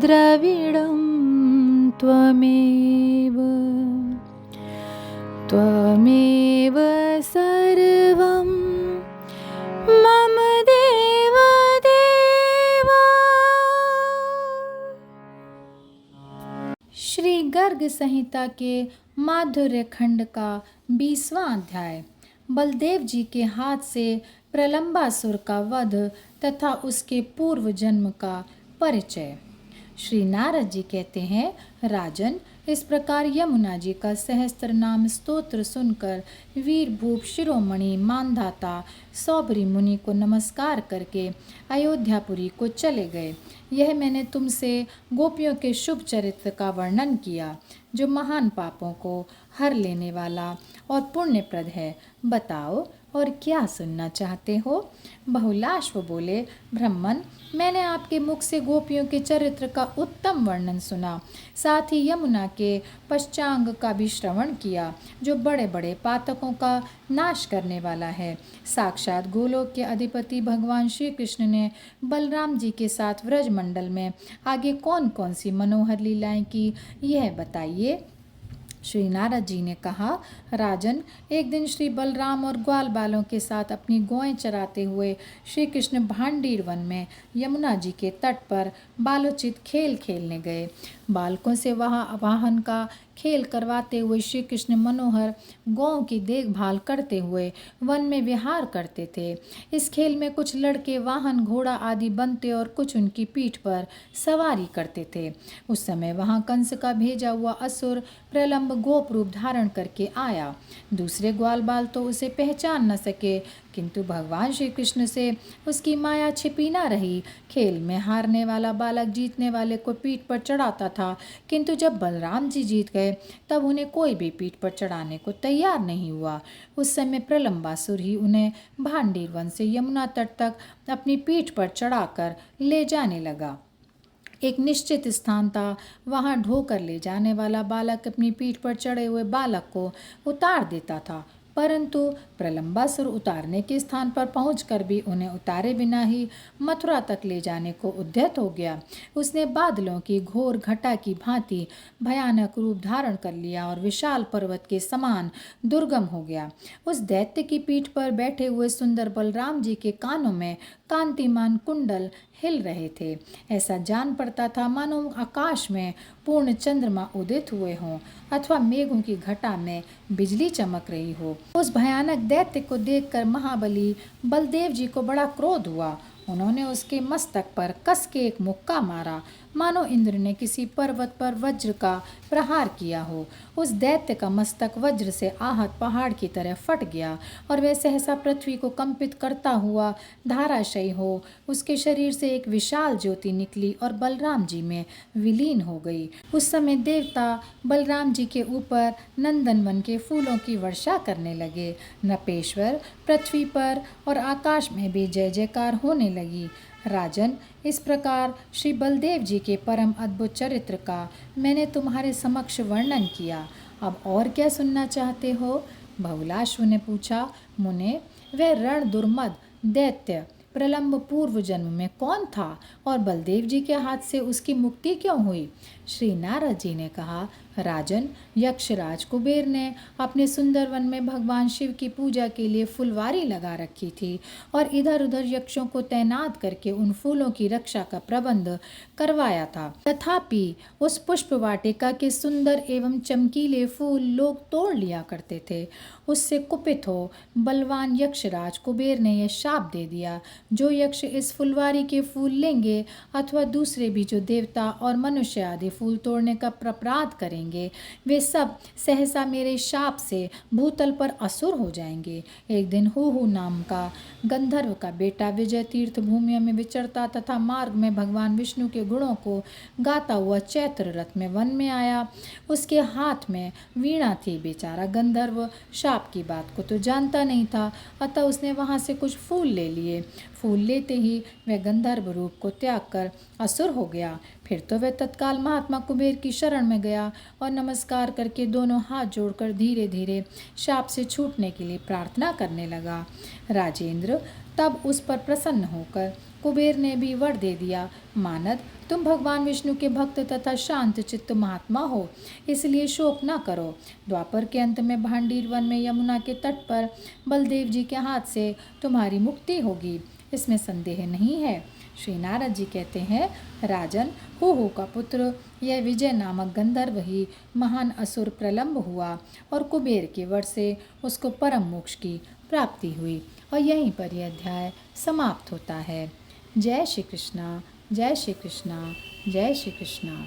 द्रविडं त्वमेव त्वमेव सर्वं मम देव देवा। श्री गर्ग संहिता के माधुर्य खंड का 20वां अध्याय। बलदेव जी के हाथ से प्रलंबासुर का वध तथा उसके पूर्व जन्म का परिचय। श्री नारद जी कहते हैं, राजन, इस प्रकार यमुना जी का सहस्त्र नाम स्तोत्र सुनकर वीर भूप शिरोमणि मानधाता सौबरी मुनि को नमस्कार करके अयोध्यापुरी को चले गए। यह मैंने तुमसे गोपियों के शुभ चरित्र का वर्णन किया, जो महान पापों को हर लेने वाला और पुण्यप्रद है। बताओ और क्या सुनना चाहते हो? बहुलाश्व बोले, ब्राह्मण, मैंने आपके मुख से गोपियों के चरित्र का उत्तम वर्णन सुना, साथ ही यमुना के पश्चांग का भी श्रवण किया, जो बड़े बड़े पातकों का नाश करने वाला है। साक्षात गोलोक के अधिपति भगवान श्री कृष्ण ने बलराम जी के साथ व्रजमंडल में आगे कौन कौन सी मनोहर लीलाएं की, यह बताइए। श्री नारद जी ने कहा, राजन, एक दिन श्री बलराम और ग्वाल बालों के साथ अपनी गौएं चराते हुए श्री कृष्ण भांडीर वन में यमुना जी के तट पर बालोचित खेल खेलने गए। बालकों से वहाँ वाहन का खेल करवाते हुए श्री कृष्ण मनोहर गौओं की देखभाल करते हुए वन में विहार करते थे। इस खेल में कुछ लड़के वाहन, घोड़ा आदि बनते और कुछ उनकी पीठ पर सवारी करते थे। उस समय वहाँ कंस का भेजा हुआ असुर प्रलंब गोप रूप धारण करके आया। दूसरे ग्वाल बाल तो उसे पहचान न सके, किंतु भगवान श्री कृष्ण से उसकी माया छिपी न रही। खेल में हारने वाला बालक जीतने वाले को पीठ पर चढ़ाता था, किंतु जब बलराम जी जीत गए तब उन्हें कोई भी पीठ पर चढ़ाने को तैयार नहीं हुआ। उस समय प्रलंबासुर ही उन्हें भांडीर वन से यमुना तट तक अपनी पीठ पर चढ़ाकर ले जाने लगा। एक निश्चित स्थान था, वहां ढोकर ले जाने वाला बालक अपनी पीठ पर चढ़े हुए बालक को उतार देता था, परंतु प्रलंबासुर उतारने के स्थान पर पहुंचकर भी उन्हें उतारे बिना ही मथुरा तक ले जाने को उद्यत हो गया। उसने बादलों की घोर घटा की भांति भयानक रूप धारण कर लिया और विशाल पर्वत के समान दुर्गम हो गया। उस दैत्य की पीठ पर बैठे हुए सुंदर बलराम जी के कानों में कांतिमान कुंडल हिल रहे थे। ऐसा जान पड़ता था मानो आकाश में पूर्ण चंद्रमा उदित हुए हों अथवा मेघों की घटा में बिजली चमक रही हो। उस भयानक दैत्य को देखकर महाबली बलदेव जी को बड़ा क्रोध हुआ। उन्होंने उसके मस्तक पर कस के एक मुक्का मारा, मानो इंद्र ने किसी पर्वत पर वज्र का प्रहार किया हो। उस दैत्य का मस्तक वज्र से आहत पहाड़ की तरह फट गया और वह सहसा पृथ्वी को कंपित करता हुआ धाराशायी हो उसके शरीर से एक विशाल ज्योति निकली और बलराम जी में विलीन हो गई। उस समय देवता बलराम जी के ऊपर नंदनवन के फूलों की वर्षा करने लगे। नपेश्वर, पृथ्वी पर और आकाश में भी जय जयकार होने लगी। राजन, इस प्रकार श्री बलदेव जी के परम अद्भुत चरित्र का मैंने तुम्हारे समक्ष वर्णन किया। अब और क्या सुनना चाहते हो? बहुलाश्व ने पूछा। मुने, वह रण दुर्मद दैत्य प्रलंब पूर्व जन्म में कौन था और बलदेव जी के हाथ से उसकी मुक्ति क्यों हुई? श्री नारद जी ने कहा, राजन, यक्षराज कुबेर ने अपने सुंदर वन में भगवान शिव की पूजा के लिए फुलवारी लगा रखी थी और इधर उधर यक्षों को तैनात करके उन फूलों की रक्षा का प्रबंध करवाया था। तथापि उस पुष्प वाटिका के सुंदर एवं चमकीले फूल लोग तोड़ लिया करते थे। उससे कुपित हो बलवान यक्षराज कुबेर ने यह शाप दे दिया, जो यक्ष इस फुलवारी के फूल लेंगे अथवा दूसरे भी जो देवता और मनुष्य आदि फूल तोड़ने का अपराध करेंगे, वे सब सहसा मेरे शाप से भूतल पर असुर हो जाएंगे। एक दिन हूहू नाम का गंधर्व का बेटा विजय तीर्थ भूमियों में विचरता तथा मार्ग में भगवान विष्णु के गुणों को गाता हुआ चैत्र रथ में वन में आया। उसके हाथ में वीणा थी। बेचारा गंधर्व शाप की बात को तो जानता नहीं था, अतः उसने वहां से कुछ फूल ले लिए। फूल लेते ही वह गंधर्व रूप को त्याग कर असुर हो गया। फिर तो वह तत्काल महात्मा कुबेर की शरण में गया और नमस्कार करके दोनों हाथ जोड़कर धीरे धीरे शाप से छूटने के लिए प्रार्थना करने लगा। राजेंद्र तब उस पर प्रसन्न होकर कुबेर ने भी वर दे दिया, मानद तुम भगवान विष्णु के भक्त तथा शांत चित्त महात्मा हो, इसलिए शोक न करो। द्वापर के अंत में भांडीर वन में यमुना के तट पर बलदेव जी के हाथ से तुम्हारी मुक्ति होगी, इसमें संदेह नहीं है। श्री नारद जी कहते हैं, राजन, हुहु का पुत्र यह विजय नामक गंधर्व ही महान असुर प्रलंब हुआ और कुबेर के वर से उसको परम मोक्ष की प्राप्ति हुई। और यहीं पर यह अध्याय समाप्त होता है। जय श्री कृष्णा, जय श्री कृष्णा, जय श्री कृष्णा।